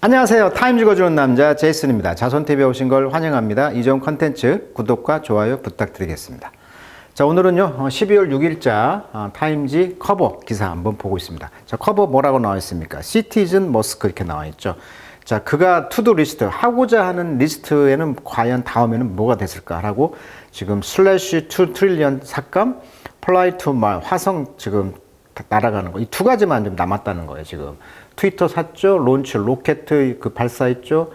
안녕하세요. 타임 읽어주는 남자 제이슨입니다. 자손TV에 오신 걸 환영합니다. 이전 컨텐츠 구독과 좋아요 부탁드리겠습니다. 자, 오늘은요 12월 6일자 타임지 커버 기사 한번 보고 있습니다. 자, 커버 뭐라고 나와 있습니까? 시티즌 머스크 이렇게 나와 있죠. 자, 그가 투두 리스트 하고자 하는 리스트에는 과연 다음에는 뭐가 됐을까라고 지금 슬래시 2 트릴리언 삭감, 플라이 투 말 화성 지금 날아가는 거 이 두 가지만 좀 남았다는 거예요. 지금 트위터 샀죠, 론치 로켓 그 발사했죠,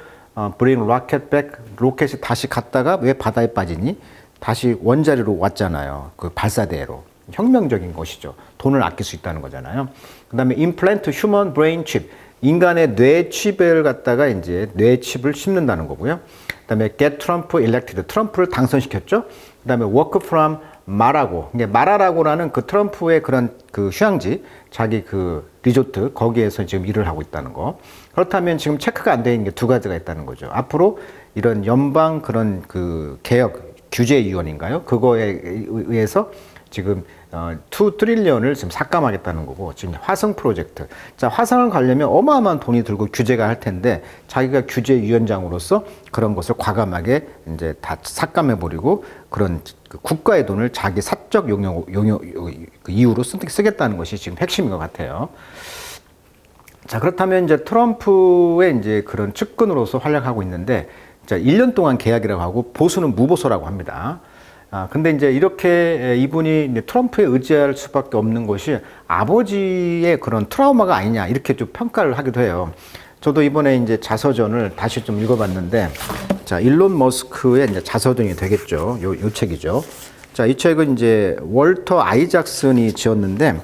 브링 로켓 백 로켓이 다시 갔다가 왜 바다에 빠지니? 다시 원자리로 왔잖아요. 그 발사대로 혁명적인 것이죠. 돈을 아낄 수 있다는 거잖아요. 그다음에 임플란트 휴먼 브레인 칩 인간의 뇌 칩을 갖다가 이제 뇌 칩을 심는다는 거고요. 그다음에 get Trump elected 트럼프를 당선시켰죠. 그다음에 work from 마라고 이게 마라라고라는 그 트럼프의 그런 그 휴양지 자기 그 리조트 거기에서 지금 일을 하고 있다는 거. 그렇다면 지금 체크가 안 돼 있는 게 두 가지가 있다는 거죠. 앞으로 이런 연방 그런 그 개혁 규제위원인가요? 그거에 의해서 지금 2 트릴리언을 지금 삭감하겠다는 거고, 지금 화성 프로젝트. 자, 화성을 가려면 어마어마한 돈이 들고 규제가 할 텐데, 자기가 규제위원장으로서 그런 것을 과감하게 이제 다 삭감해버리고, 그런 국가의 돈을 자기 사적 용역 이유로 쓰겠다는 것이 지금 핵심인 것 같아요. 자, 그렇다면 이제 트럼프의 이제 그런 측근으로서 활약하고 있는데, 자, 1년 동안 계약이라고 하고, 보수는 무보수라고 합니다. 근데 이제 이렇게 이분이 이제 트럼프에 의지할 수밖에 없는 것이 아버지의 그런 트라우마가 아니냐, 이렇게 좀 평가를 하기도 해요. 저도 이번에 이제 자서전을 다시 좀 읽어봤는데, 자, 일론 머스크의 이제 자서전이 되겠죠. 요 책이죠. 자, 이 책은 이제 월터 아이작슨이 지었는데,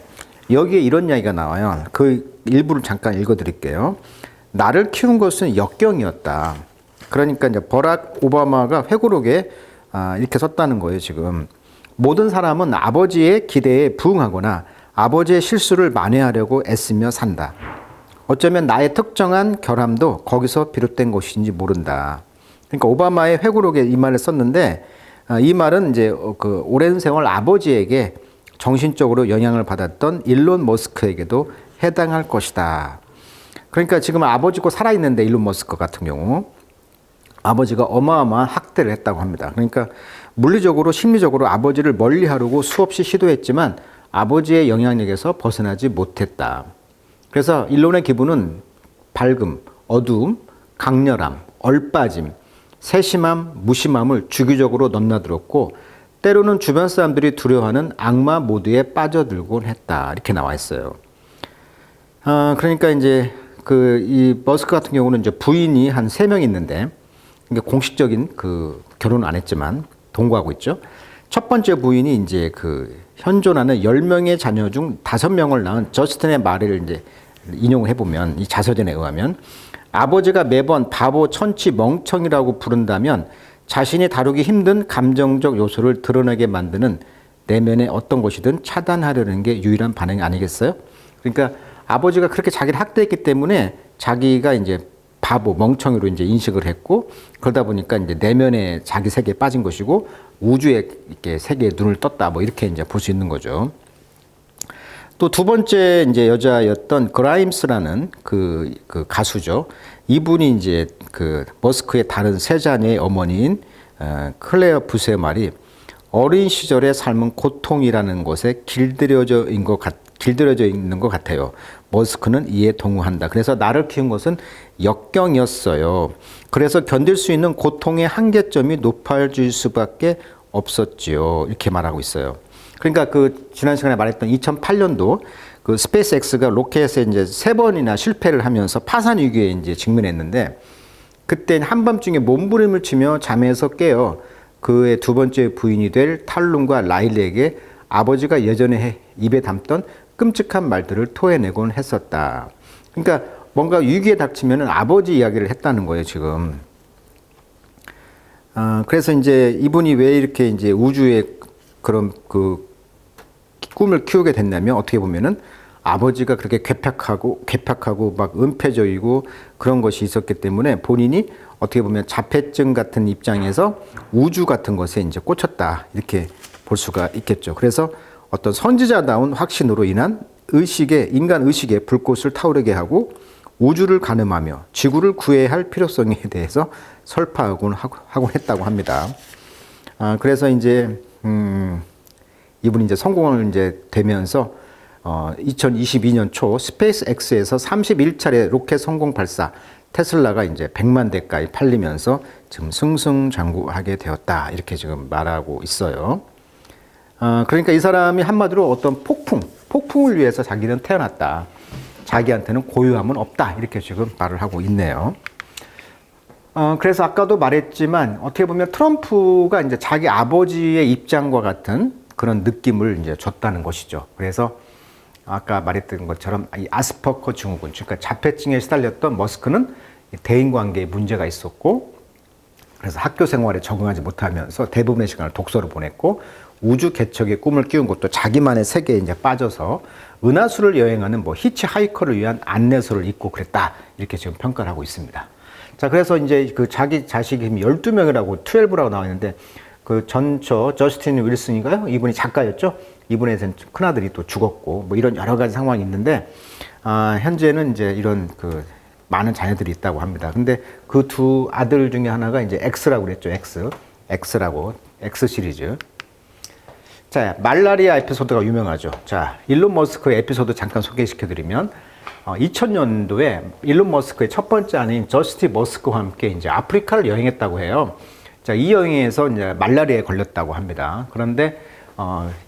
여기에 이런 이야기가 나와요. 그 일부를 잠깐 읽어드릴게요. 나를 키운 것은 역경이었다. 그러니까 이제 버락 오바마가 회고록에 이렇게 썼다는 거예요, 지금. 모든 사람은 아버지의 기대에 부응하거나 아버지의 실수를 만회하려고 애쓰며 산다. 어쩌면 나의 특정한 결함도 거기서 비롯된 것인지 모른다. 그러니까 오바마의 회고록에 이 말을 썼는데, 이 말은 이제 그 오랜 세월 아버지에게 정신적으로 영향을 받았던 일론 머스크에게도 해당할 것이다. 그러니까 지금 아버지고 살아있는데, 일론 머스크 같은 경우 아버지가 어마어마한 학대를 했다고 합니다. 그러니까 물리적으로 심리적으로 아버지를 멀리하려고 수없이 시도했지만 아버지의 영향력에서 벗어나지 못했다. 그래서 일론의 기분은 밝음, 어두움, 강렬함, 얼빠짐, 세심함, 무심함을 주기적으로 넘나들었고, 때로는 주변 사람들이 두려워하는 악마 모드에 빠져들곤 했다. 이렇게 나와 있어요. 그러니까 이제 이 머스크 같은 경우는 이제 부인이 한 3명 있는데, 이게 공식적인 그 결혼은 안 했지만 동거하고 있죠. 첫 번째 부인이 이제 그 현존하는 10명의 자녀 중 5명을 낳은 저스틴의 말을 이제 인용을 해보면, 이 자서전에 의하면 아버지가 매번 바보, 천치, 멍청이라고 부른다면 자신이 다루기 힘든 감정적 요소를 드러내게 만드는 내면의 어떤 것이든 차단하려는 게 유일한 반응이 아니겠어요? 그러니까 아버지가 그렇게 자기를 학대했기 때문에 자기가 이제 바보, 멍청이로 이제 인식을 했고, 그러다 보니까 이제 내면의 자기 세계에 빠진 것이고, 우주의 이렇게 세계에 눈을 떴다, 뭐 이렇게 이제 볼 수 있는 거죠. 또 두 번째 이제 여자였던 그라임스라는 그 가수죠. 이분이 이제 그 머스크의 다른 세 자녀의 어머니인 클레어 부스의 말이 어린 시절의 삶은 고통이라는 것에 길들여져 있는 것 같아요. 머스크는 이에 동의한다. 그래서 나를 키운 것은 역경이었어요. 그래서 견딜 수 있는 고통의 한계점이 높아질 수밖에 없었지요. 이렇게 말하고 있어요. 그러니까 그 지난 시간에 말했던 2008년도 그 스페이스X가 로켓에 이제 3번이나 실패를 하면서 파산 위기에 이제 직면했는데, 그때 한밤중에 몸부림을 치며 잠에서 깨어 그의 두 번째 부인이 될 탈룬과 라일리에게 아버지가 예전에 입에 담던 끔찍한 말들을 토해내곤 했었다. 그러니까 뭔가 위기에 닥치면 아버지 이야기를 했다는 거예요, 지금. 그래서 이제 이분이 왜 이렇게 이제 우주의 그런 그 꿈을 키우게 됐냐면, 어떻게 보면은 아버지가 그렇게 괴팍하고 막 은폐적이고 그런 것이 있었기 때문에 본인이 어떻게 보면 자폐증 같은 입장에서 우주 같은 것에 이제 꽂혔다. 이렇게 볼 수가 있겠죠. 그래서 어떤 선지자다운 확신으로 인한 인간 의식에 불꽃을 타오르게 하고 우주를 가늠하며 지구를 구해야 할 필요성에 대해서 설파하곤 했다고 합니다. 그래서 이제 이분이 이제 성공을 이제 되면서 2022년 초 스페이스X에서 31차례 로켓 성공 발사, 테슬라가 이제 100만 대까지 팔리면서 지금 승승장구하게 되었다, 이렇게 지금 말하고 있어요. 그러니까 이 사람이 한마디로 어떤 폭풍을 위해서 자기는 태어났다, 자기한테는 고유함은 없다, 이렇게 지금 말을 하고 있네요. 그래서 아까도 말했지만 어떻게 보면 트럼프가 이제 자기 아버지의 입장과 같은 그런 느낌을 이제 줬다는 것이죠. 그래서 아까 말했던 것처럼 이 아스퍼거 증후군, 그러니까 자폐증에 시달렸던 머스크는 대인관계에 문제가 있었고, 그래서 학교 생활에 적응하지 못하면서 대부분의 시간을 독서로 보냈고, 우주 개척의 꿈을 끼운 것도 자기만의 세계에 이제 빠져서 은하수를 여행하는 뭐 히치하이커를 위한 안내서를 읽고 그랬다, 이렇게 지금 평가를 하고 있습니다. 자, 그래서 이제 그 자기 자식이 12명이라고 12라고 나와 있는데, 그 전처 저스틴 윌슨인가요? 이분이 작가였죠. 이분의 큰아들이 또 죽었고, 뭐 이런 여러 가지 상황이 있는데, 현재는 이제 이런 그 많은 자녀들이 있다고 합니다. 근데 그 두 아들 중에 하나가 이제 X라고 그랬죠. X라고, X 시리즈. 자, 말라리아 에피소드가 유명하죠. 자, 일론 머스크의 에피소드 잠깐 소개시켜드리면, 2000년도에 일론 머스크의 첫 번째 아내인 저스틴 머스크와 함께 이제 아프리카를 여행했다고 해요. 자, 이 여행에서 이제 말라리아에 걸렸다고 합니다. 그런데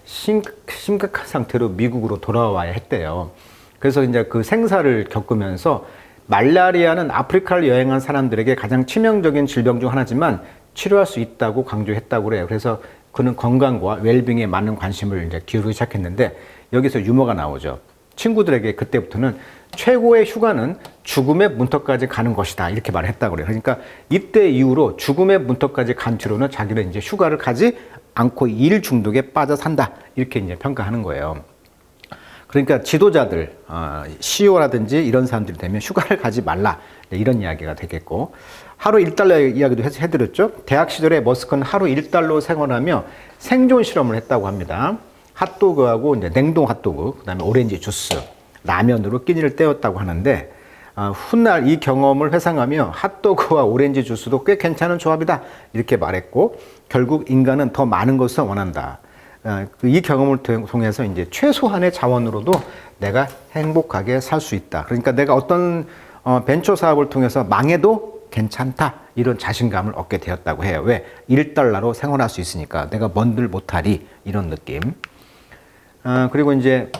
심각한 상태로 미국으로 돌아와야 했대요. 그래서 이제 그 생사를 겪으면서 말라리아는 아프리카를 여행한 사람들에게 가장 치명적인 질병 중 하나지만 치료할 수 있다고 강조했다고 그래요. 그래서 그는 건강과 웰빙에 많은 관심을 이제 기울이기 시작했는데, 여기서 유머가 나오죠. 친구들에게 그때부터는 최고의 휴가는 죽음의 문턱까지 가는 것이다, 이렇게 말을 했다고 그래요. 그러니까 이때 이후로 죽음의 문턱까지 간 뒤로는 자기는 이제 휴가를 가지 않고 일 중독에 빠져 산다, 이렇게 이제 평가하는 거예요. 그러니까 지도자들, CEO라든지 이런 사람들이 되면 휴가를 가지 말라, 이런 이야기가 되겠고, 하루 1달러 이야기도 해드렸죠. 대학 시절에 머스크는 하루 1달러 생활하며 생존 실험을 했다고 합니다. 핫도그하고 이제 냉동 핫도그, 그다음에 오렌지 주스, 라면으로 끼니를 때웠다고 하는데, 훗날 이 경험을 회상하며 핫도그와 오렌지 주스도 꽤 괜찮은 조합이다, 이렇게 말했고, 결국 인간은 더 많은 것을 원한다. 이 경험을 통해서 이제 최소한의 자원으로도 내가 행복하게 살 수 있다. 그러니까 내가 어떤 벤처 사업을 통해서 망해도 괜찮다, 이런 자신감을 얻게 되었다고 해요. 왜? 1달러로 생활할 수 있으니까 내가 뭔들 못하리, 이런 느낌. 그리고 이제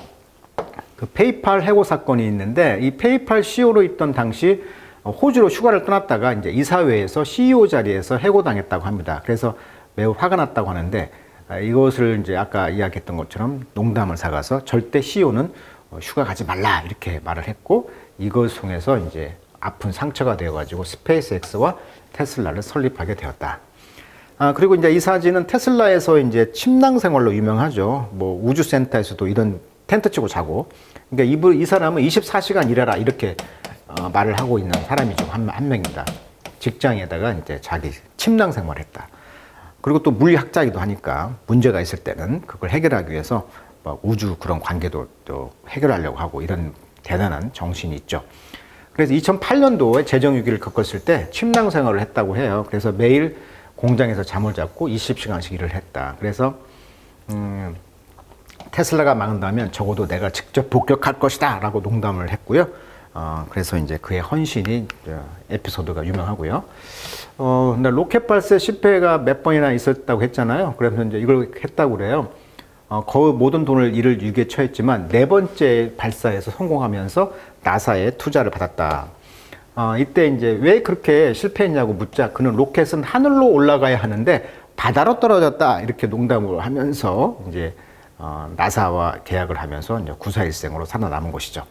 그 페이팔 해고 사건이 있는데, 이 페이팔 CEO로 있던 당시 호주로 휴가를 떠났다가 이제 이사회에서 CEO 자리에서 해고당했다고 합니다. 그래서 매우 화가 났다고 하는데, 이것을 이제 아까 이야기했던 것처럼 농담을 삼아서 절대 CEO는 휴가 가지 말라, 이렇게 말을 했고, 이것을 통해서 이제 아픈 상처가 되어가지고 스페이스X와 테슬라를 설립하게 되었다. 그리고 이제 이 사진은 테슬라에서 이제 침낭 생활로 유명하죠. 뭐 우주센터에서도 이런 텐트 치고 자고. 그러니까 이 사람은 24시간 일해라, 이렇게 말을 하고 있는 사람이 중 한 명입니다. 직장에다가 이제 자기 침낭 생활했다. 그리고 또 물리학자이기도 하니까 문제가 있을 때는 그걸 해결하기 위해서 막 우주 그런 관계도 또 해결하려고 하고, 이런 대단한 정신이 있죠. 그래서 2008년도에 재정위기를 겪었을 때 침낭 생활을 했다고 해요. 그래서 매일 공장에서 잠을 잤고 20시간씩 일을 했다. 그래서 테슬라가 망한다면 적어도 내가 직접 복격할 것이다, 라고 농담을 했고요. 그래서 이제 그의 헌신이 에피소드가 유명하고요. 근데 로켓 발사 실패가 몇 번이나 있었다고 했잖아요. 그래서 이제 이걸 했다고 그래요. 거의 모든 일을 위기에 처했지만 4번째 발사에서 성공하면서 나사에 투자를 받았다. 이때 이제 왜 그렇게 실패했냐고 묻자, 그는 로켓은 하늘로 올라가야 하는데 바다로 떨어졌다, 이렇게 농담을 하면서 이제 나사와 계약을 하면서 이제 구사일생으로 살아남은 것이죠.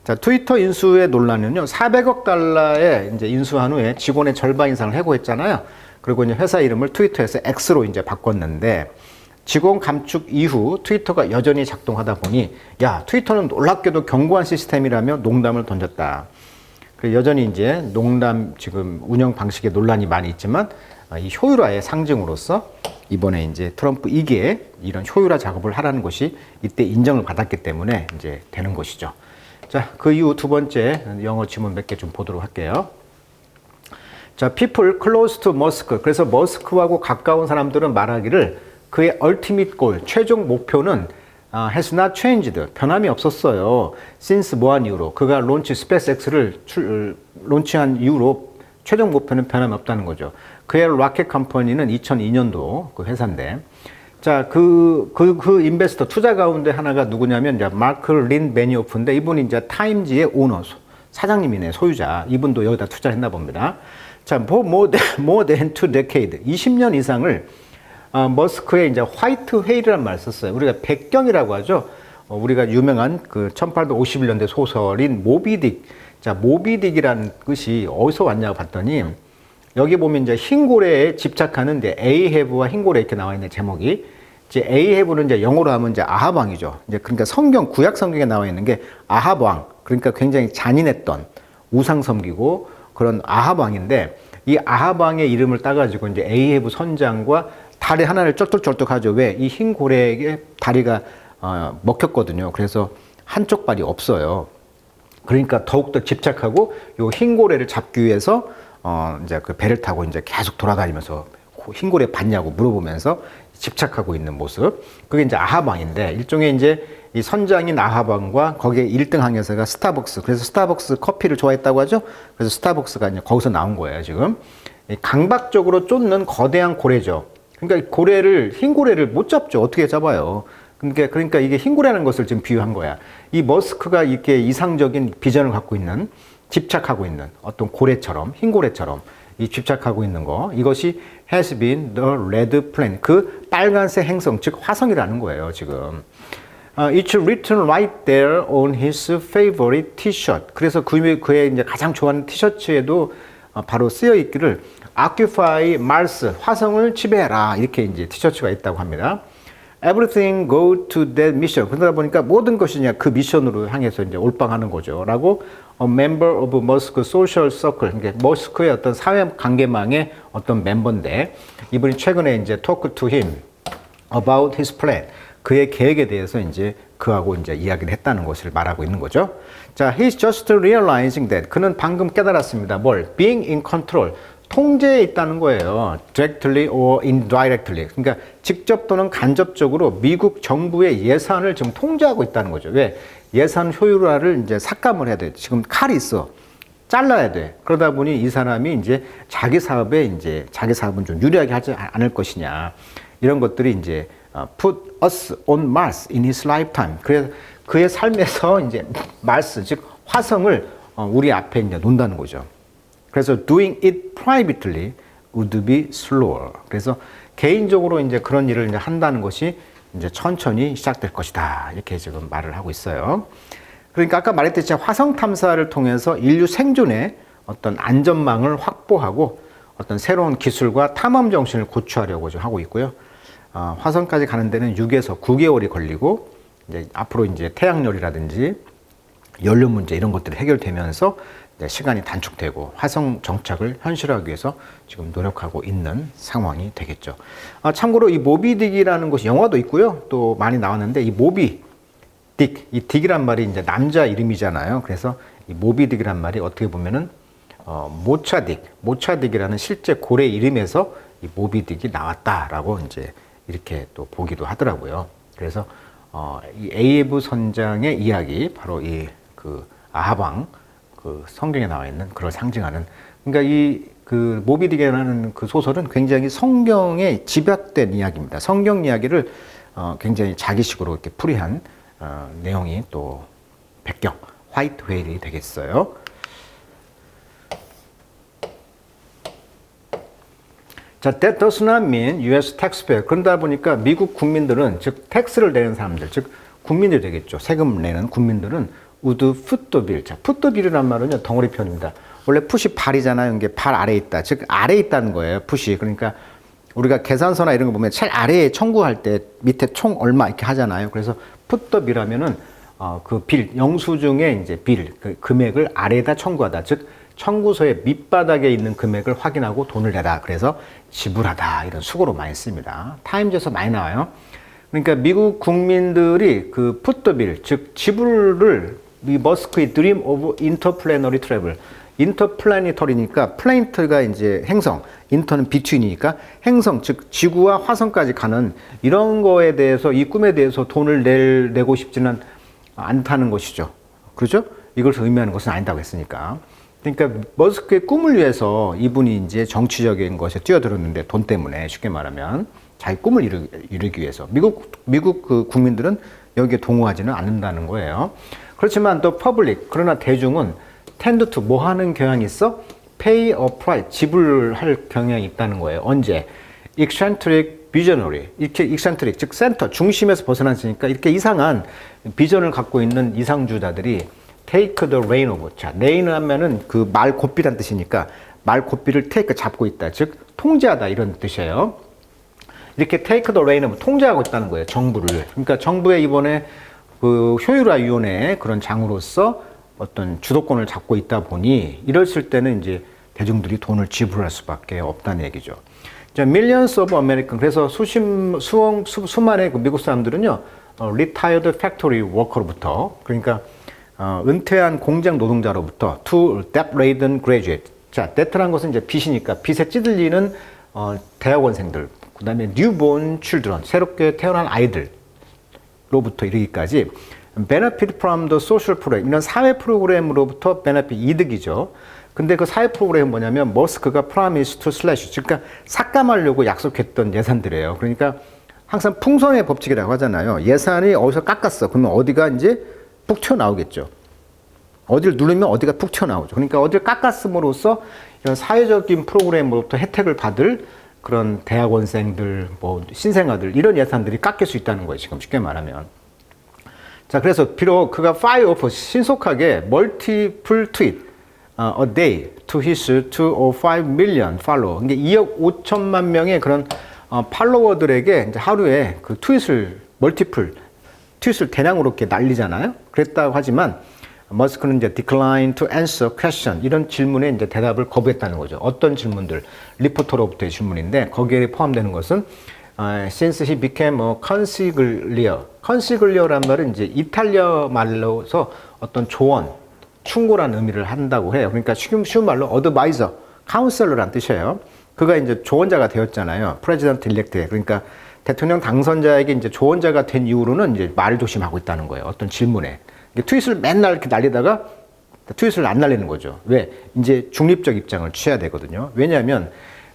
자, 트위터 인수의 논란은요, 400억 달러에 이제 인수한 후에 직원의 절반 이상을 해고했잖아요. 그리고 이제 회사 이름을 트위터에서 X로 이제 바꿨는데, 직원 감축 이후 트위터가 여전히 작동하다 보니, 야, 트위터는 놀랍게도 견고한 시스템이라며 농담을 던졌다. 여전히 이제 농담 지금 운영 방식에 논란이 많이 있지만, 이 효율화의 상징으로서 이번에 이제 트럼프 2기에 이런 효율화 작업을 하라는 것이 이때 인정을 받았기 때문에 이제 되는 것이죠. 자, 그 이후 두 번째 영어 지문 몇 개 좀 보도록 할게요. 자, people close to Musk. 그래서 머스크하고 가까운 사람들은 말하기를 그의 ultimate goal, 최종 목표는 has not changed. 변함이 없었어요. since 뭐한 이후로. 그가 론치 스페이스X를 론치한 이후로 최종 목표는 변함이 없다는 거죠. 그의 로켓 컴퍼니는 2002년도 그 회사인데. 자, 그 인베스터 투자 가운데 하나가 누구냐면 이제 마크 린 베니오프인데 이분이 이제 타임지의 오너, 사장님이네, 소유자. 이분도 여기다 투자를 했나 봅니다. 자, more than 2 decades, 20년 이상을 머스크의 이제 화이트 웨일이라는 말을 썼어요. 우리가 백경이라고 하죠. 우리가 유명한 그 1851년대 소설인 모비딕. 자, 모비딕이라는 것이 어디서 왔냐고 봤더니 여기 보면 이제 흰고래에 집착하는 이제 에이헤브와 흰고래 이렇게 나와 있는 제목이 이제 에이헤브는 이제 영어로 하면 이제 아합왕이죠. 이제 그러니까 구약 성경에 나와 있는 게 아합왕. 그러니까 굉장히 잔인했던 우상 섬기고 그런 아합왕인데 이 아합왕의 이름을 따가지고 이제 에이헤브 선장과 다리 하나를 쩔뚝쩔뚝하죠. 왜? 이 흰 고래에게 다리가 먹혔거든요. 그래서 한쪽 발이 없어요. 그러니까 더욱더 집착하고 이 흰 고래를 잡기 위해서 이제 그 배를 타고 이제 계속 돌아다니면서 흰 고래 봤냐고 물어보면서 집착하고 있는 모습. 그게 이제 아합왕인데 일종의 이제 이 선장인 아합왕과 거기에 1등 항해사가 스타벅스. 그래서 스타벅스 커피를 좋아했다고 하죠. 그래서 스타벅스가 이제 거기서 나온 거예요, 지금. 강박적으로 쫓는 거대한 고래죠. 그러니까 흰 고래를 못 잡죠. 어떻게 잡아요? 그러니까 이게 흰 고래라는 것을 지금 비유한 거야. 이 머스크가 이렇게 이상적인 비전을 갖고 있는, 집착하고 있는 어떤 고래처럼, 흰 고래처럼 이 집착하고 있는 거, 이것이 has been the red planet, 그 빨간색 행성, 즉 화성이라는 거예요, 지금. It's written right there on his favorite T-shirt. 그래서 그의 이제 가장 좋아하는 티셔츠에도 바로 쓰여 있기를 Occupy Mars, 화성을 지배해라, 이렇게 이제 티셔츠가 있다고 합니다. Everything go to that mission. 그러다 보니까 모든 것이 그냥 그 미션으로 향해서 이제 올빵하는 거죠. 라고 a member of Musk social circle. 그러니까 머스크의 어떤 사회 관계망의 어떤 멤버인데 이분이 최근에 이제 talk to him about his plan. 그의 계획에 대해서 이제 그하고 이제 이야기를 했다는 것을 말하고 있는 거죠. 자, he's just realizing that. 그는 방금 깨달았습니다. 뭘? Being in control. 통제에 있다는 거예요. directly or indirectly. 그러니까 직접 또는 간접적으로 미국 정부의 예산을 지금 통제하고 있다는 거죠. 왜? 예산 효율화를 이제 삭감을 해야 돼. 지금 칼이 있어. 잘라야 돼. 그러다 보니 이 사람이 이제 자기 사업은 좀 유리하게 하지 않을 것이냐. 이런 것들이 이제 put us on Mars in his lifetime. 그래서 그의 삶에서 이제 Mars, 즉 화성을 우리 앞에 이제 놓는다는 거죠. 그래서 doing it privately would be slower. 그래서 개인적으로 이제 그런 일을 이제 한다는 것이 이제 천천히 시작될 것이다. 이렇게 지금 말을 하고 있어요. 그러니까 아까 말했듯이 화성 탐사를 통해서 인류 생존의 어떤 안전망을 확보하고 어떤 새로운 기술과 탐험 정신을 고취하려고 좀 하고 있고요. 화성까지 가는 데는 6에서 9개월이 걸리고 이제 앞으로 이제 태양열이라든지 연료 문제 이런 것들이 해결되면서 시간이 단축되고 화성 정착을 현실화하기 위해서 지금 노력하고 있는 상황이 되겠죠. 참고로 이 모비딕이라는 것이 영화도 있고요. 또 많이 나왔는데 이 모비 딕, 이 딕이란 말이 이제 남자 이름이잖아요. 그래서 이 모비딕이란 말이 어떻게 보면은 모차딕이라는 실제 고래 이름에서 이 모비딕이 나왔다라고 이제 이렇게 또 보기도 하더라고요. 그래서 이 에이브 선장의 이야기, 바로 이 그 아합왕, 그 성경에 나와 있는 그걸 상징하는, 그러니까 이 그 모비딕이라는 그 소설은 굉장히 성경에 집약된 이야기입니다. 성경 이야기를 굉장히 자기식으로 이렇게 풀이한 내용이 또 백경, 화이트 웨일이 되겠어요. 자, that does not mean US taxpayer. 그러다 보니까 미국 국민들은, 즉 텍스를 내는 사람들, 즉 국민들이 되겠죠. 세금 내는 국민들은 would foot the bill. 자, foot the bill이란 말은요, 덩어리 표현입니다. 원래 푸시 발이잖아요. 이게 발 아래에 있다. 즉 아래에 있다는 거예요. 푸시. 그러니까 우리가 계산서나 이런 거 보면 제일 아래에 청구할 때 밑에 총 얼마 이렇게 하잖아요. 그래서 foot the bill 하면은 그 빌, 영수증의 이제 빌, 그 금액을 아래에다 청구하다. 즉 청구서의 밑바닥에 있는 금액을 확인하고 돈을 내라. 그래서 지불하다. 이런 수고로 많이 씁니다. 타임즈에서 많이 나와요. 그러니까 미국 국민들이 그 풋더빌, 즉 지불을 이 머스크의 Dream of Interplanetary Travel. 인터플래니터리니까 플래니트가 이제 행성, 인터는 비트윈이니까 행성, 즉 지구와 화성까지 가는 이런 거에 대해서 이 꿈에 대해서 돈을 내고 싶지는 않다는 것이죠. 그렇죠? 이것을 의미하는 것은 아니다고 했으니까. 그러니까 머스크의 꿈을 위해서 이분이 이제 정치적인 것에 뛰어들었는데 돈 때문에 쉽게 말하면 자기 꿈을 이루기 위해서 미국 그 국민들은 여기에 동의하지는 않는다는 거예요. 그렇지만 또 퍼블릭 그러나 대중은 tend to 뭐 하는 경향이 있어? pay a price 지불할 경향이 있다는 거예요. 언제? eccentric visionary 이렇게 eccentric 즉 센터 중심에서 벗어났으니까 이렇게 이상한 비전을 갖고 있는 이상주의자들이 take the rein of 자 rein 하면은 그 말 고삐란 뜻이니까 말 고삐를 take 잡고 있다 즉 통제하다 이런 뜻이에요. 이렇게 take the rein of 통제하고 있다는 거예요. 정부를. 그러니까 정부에 이번에 그 효율화위원회 그런 장으로서 어떤 주도권을 잡고 있다 보니 이랬을 때는 이제 대중들이 돈을 지불할 수밖에 없다는 얘기죠. 자, millions of American 그래서 수만의 그 미국 사람들은요, retired factory worker부터 그러니까 은퇴한 공장 노동자로부터 to debt-laden graduate. 자, debt란 것은 이제 빚이니까 빚에 찌들리는 대학원생들, 그다음에 newborn children 새롭게 태어난 아이들로부터 이르기까지. benefit from the social program 이런 사회 프로그램으로부터 benefit 이득이죠. 근데 그 사회 프로그램은 뭐냐면 머스크가 promise to slash 그러니까 삭감하려고 약속했던 예산들이에요. 그러니까 항상 풍선의 법칙이라고 하잖아요. 예산이 어디서 깎았어. 그러면 어디가 이제 푹 튀어나오겠죠. 어디를 누르면 어디가 푹 튀어나오죠. 그러니까 어디를 깎았음으로써 이런 사회적인 프로그램으로부터 혜택을 받을 그런 대학원생들, 뭐 신생아들 이런 예산들이 깎일 수 있다는 거예요. 지금 쉽게 말하면. 자, 그래서 비록 그가 fire off 신속하게 multiple tweet a day to his 205 million follower. 그러니까 2억 5천만 명의 그런 팔로워들에게 이제 하루에 그 트윗을 대량으로 이렇게 날리잖아요. 그랬다고 하지만 머스크는 이제 decline to answer question 이런 질문에 이제 대답을 거부했다는 거죠. 어떤 질문들? 리포터로부터의 질문인데 거기에 포함되는 것은 since he became a consigliere. consigliere란 말은 이제 이탈리아 말로서 어떤 조언, 충고라는 의미를 한다고 해요. 그러니까 쉬운 말로 advisor, counselor란 뜻이에요. 그가 이제 조언자가 되었잖아요. president elect에. 그러니까 대통령 당선자에게 이제 조언자가 된 이후로는 이제 말을 조심하고 있다는 거예요. 어떤 질문에. 트윗을 맨날 이렇게 날리다가 트윗을 안 날리는 거죠. 왜? 이제 중립적 입장을 취해야 되거든요. 왜냐하면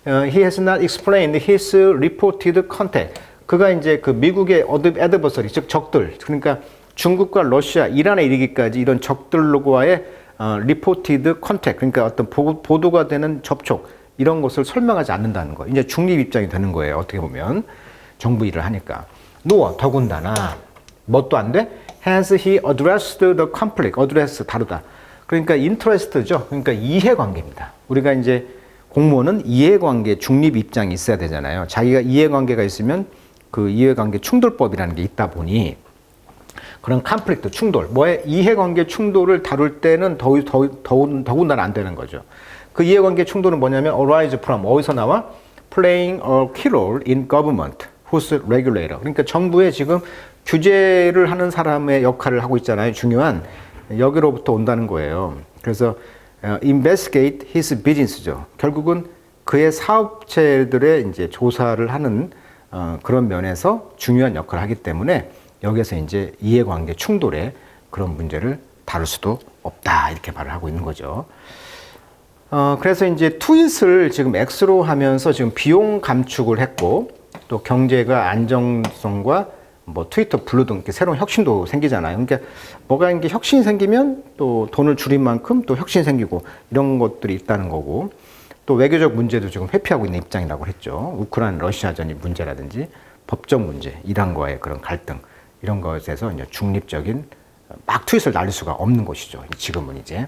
he has not explained his reported contact. 그가 이제 그 미국의 adversary, 즉 적들, 그러니까 중국과 러시아, 이란에 이르기까지 이런 적들과의 reported contact, 그러니까 어떤 보도가 되는 접촉 이런 것을 설명하지 않는다는 거. 이제 중립 입장이 되는 거예요. 어떻게 보면 정부 일을 하니까. nor 더군다나 뭣도 안 돼? Has he addressed the conflict? address 다루다. 그러니까 interest죠. 그러니까 이해관계입니다. 우리가 이제 공무원은 이해관계, 중립 입장이 있어야 되잖아요. 자기가 이해관계가 있으면 그 이해관계 충돌법이라는 게 있다 보니 그런 conflict, 충돌, 뭐의 이해관계 충돌을 다룰 때는 더군다나 안 되는 거죠. 그 이해관계 충돌은 뭐냐면 arise from, 어디서 나와? playing a key role in government, who's regulator. 그러니까 정부에 지금 규제를 하는 사람의 역할을 하고 있잖아요. 중요한 여기로부터 온다는 거예요. 그래서 investigate his business죠. 결국은 그의 사업체들의 이제 조사를 하는 그런 면에서 중요한 역할을 하기 때문에 여기에서 이제 이해관계 충돌의 그런 문제를 다룰 수도 없다 이렇게 말을 하고 있는 거죠. 그래서 이제 트윗을 지금 X로 하면서 지금 비용 감축을 했고 또 경제가 안정성과 뭐 트위터 블루 등 새로운 혁신도 생기잖아요. 그러니까 뭐가 이게 혁신이 생기면 또 돈을 줄인 만큼 또 혁신이 생기고 이런 것들이 있다는 거고 또 외교적 문제도 지금 회피하고 있는 입장이라고 했죠. 우크라이나 러시아전이 문제라든지 법적 문제, 이란과의 그런 갈등 이런 것에서 이제 중립적인 막 트윗을 날릴 수가 없는 것이죠. 지금은 이제.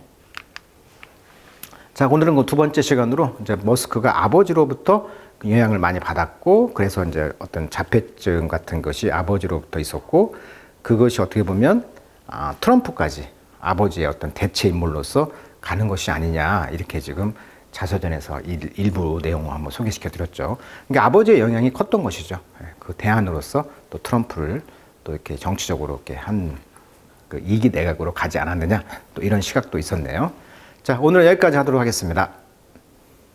자, 오늘은 그 두 번째 시간으로 이제 머스크가 아버지로부터 영향을 많이 받았고, 그래서 이제 어떤 자폐증 같은 것이 아버지로부터 있었고, 그것이 어떻게 보면 트럼프까지 아버지의 어떤 대체 인물로서 가는 것이 아니냐, 이렇게 지금 자서전에서 일부 내용을 한번 소개시켜 드렸죠. 그러니까 아버지의 영향이 컸던 것이죠. 그 대안으로서 또 트럼프를 또 이렇게 정치적으로 이렇게 한 그 2기 내각으로 가지 않았느냐 또 이런 시각도 있었네요. 자, 오늘 여기까지 하도록 하겠습니다.